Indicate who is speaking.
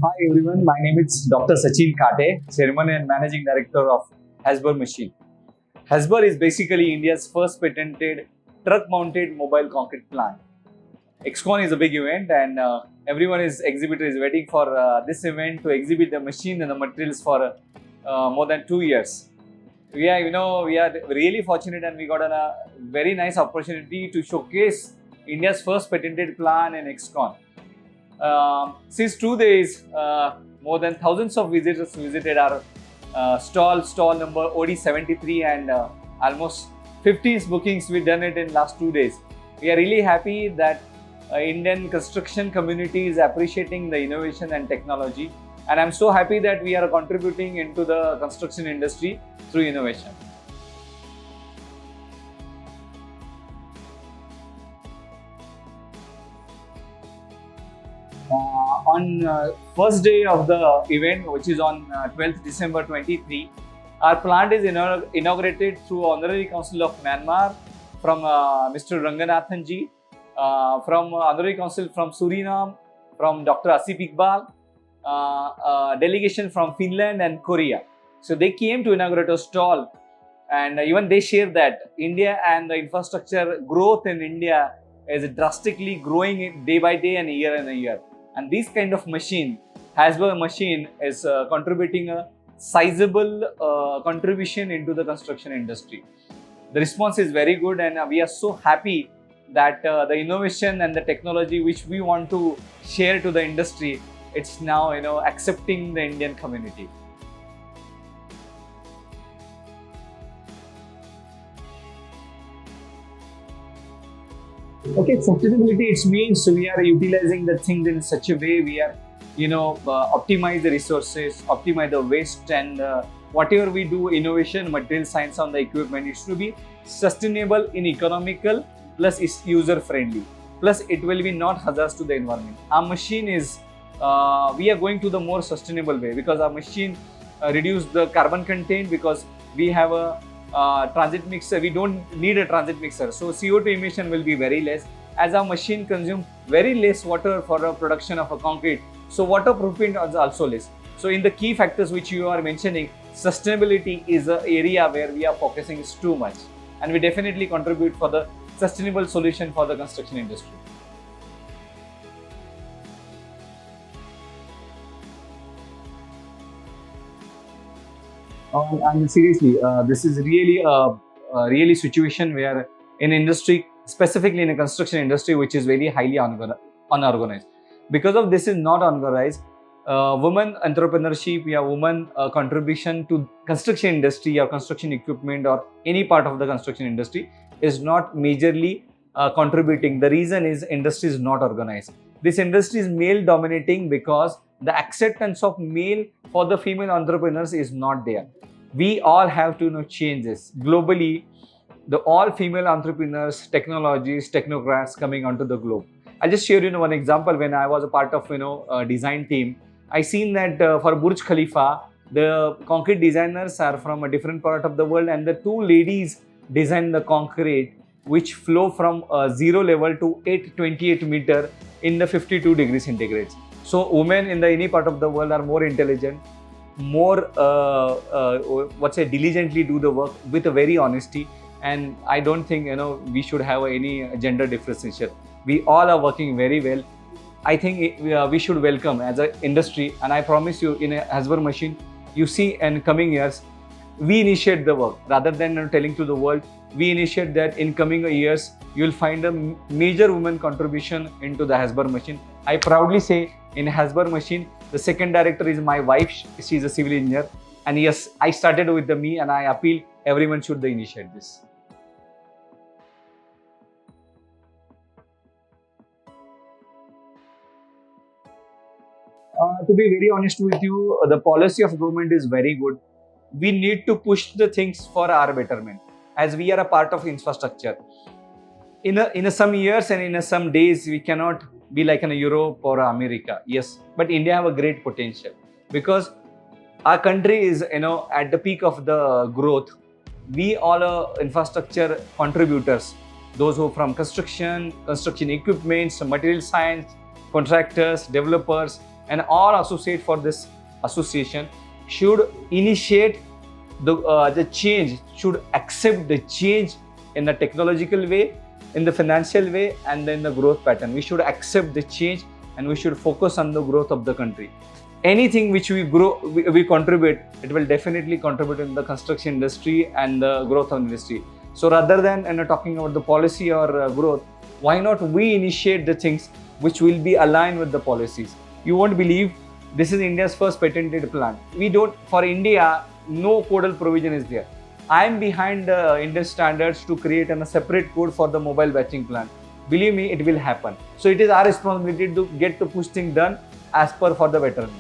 Speaker 1: Hi everyone, my name is Dr. Sachin Kate, Chairman and Managing Director of Hasber Machine. Hasber is basically India's first patented truck-mounted mobile concrete plant. XCon is a big event and everyone exhibitor is waiting for this event to exhibit the machine and the materials for more than 2 years. We are really fortunate and we got a very nice opportunity to showcase India's first patented plant in XCon. Since 2 days, more than thousands of visitors visited our stall number OD73 and almost 50 bookings we done it in last 2 days. We are really happy that Indian construction community is appreciating the innovation and technology, and I'm so happy that we are contributing into the construction industry through innovation. On first day of the event, which is on 12th December 23, our plant is inaugurated through Honorary Council of Myanmar from Mr. Ranganathan ji, from Honorary Council from Suriname, from Dr. Asif Iqbal, delegation from Finland and Korea. So they came to inaugurate a stall, and even they share that India and the infrastructure growth in India is drastically growing day by day and year. And this kind of machine, Hasber machine, is contributing a sizable contribution into the construction industry. The response is very good, and we are so happy that the innovation and the technology which we want to share to the industry, it's now accepting the Indian community. Okay, sustainability, it means we are utilizing the things in such a way we are, optimize the resources, optimize the waste, and whatever we do, innovation, material science on the equipment, it should be sustainable in economical, plus is user friendly, plus it will be not hazardous to the environment. Our machine is, we are going to the more sustainable way because our machine reduce the carbon content because we have a transit mixer. We don't need a transit mixer, so CO2 emission will be very less, as our machine consume very less water for the production of a concrete, so water footprint is also less. So in the key factors which you are mentioning, sustainability is an area where we are focusing too much, and we definitely contribute for the sustainable solution for the construction industry. And seriously, this is really a really situation where in industry, specifically in a construction industry, which is very highly unorganized. Because of this is not organized, women entrepreneurship, yeah, women contribution to construction industry or construction equipment or any part of the construction industry is not majorly contributing. The reason is industry is not organized. This industry is male dominating because the acceptance of male for the female entrepreneurs is not there. We all have to change this globally. The all female entrepreneurs, technologies, technocrats coming onto the globe. I'll just share one example. When I was a part of design team, I seen that for Burj Khalifa, the concrete designers are from a different part of the world, and the two ladies designed the concrete which flow from 0 level to 828 meter in the 52 degrees centigrade. So women in any part of the world are more intelligent, more diligently do the work with a very honesty, and I don't think we should have any gender differentiation. We all are working very well. I think we should welcome as an industry, and I promise you, in a Hasber machine, you see in coming years, we initiate the work rather than telling to the world. We initiate that in coming years, you will find a major woman contribution into the Hasber machine. I proudly say, in Hasber machine, the second director is my wife. She is a civil engineer, and yes, I started with me, and I appeal everyone should initiate this. To be very honest with you, the policy of government is very good. We need to push the things for our betterment, as we are a part of infrastructure. In some years and in some days, we cannot be like in Europe or America. Yes, but India have a great potential because our country is at the peak of the growth. We all are infrastructure contributors. Those who from construction equipments, material science, contractors, developers, and all associate for this association should initiate the change, should accept the change in the technological way, in the financial way, and then the growth pattern. We should accept the change and we should focus on the growth of the country. Anything which we grow, we contribute, it will definitely contribute in the construction industry and the growth of industry. So rather than talking about the policy or growth, why not we initiate the things which will be aligned with the policies? You won't believe, this is India's first patented plant. We don't, for India, no codal provision is there. I am behind the Indian standards to create a separate code for the mobile batching plant. Believe me, it will happen. So it is our responsibility to get the push thing done as per for the betterment.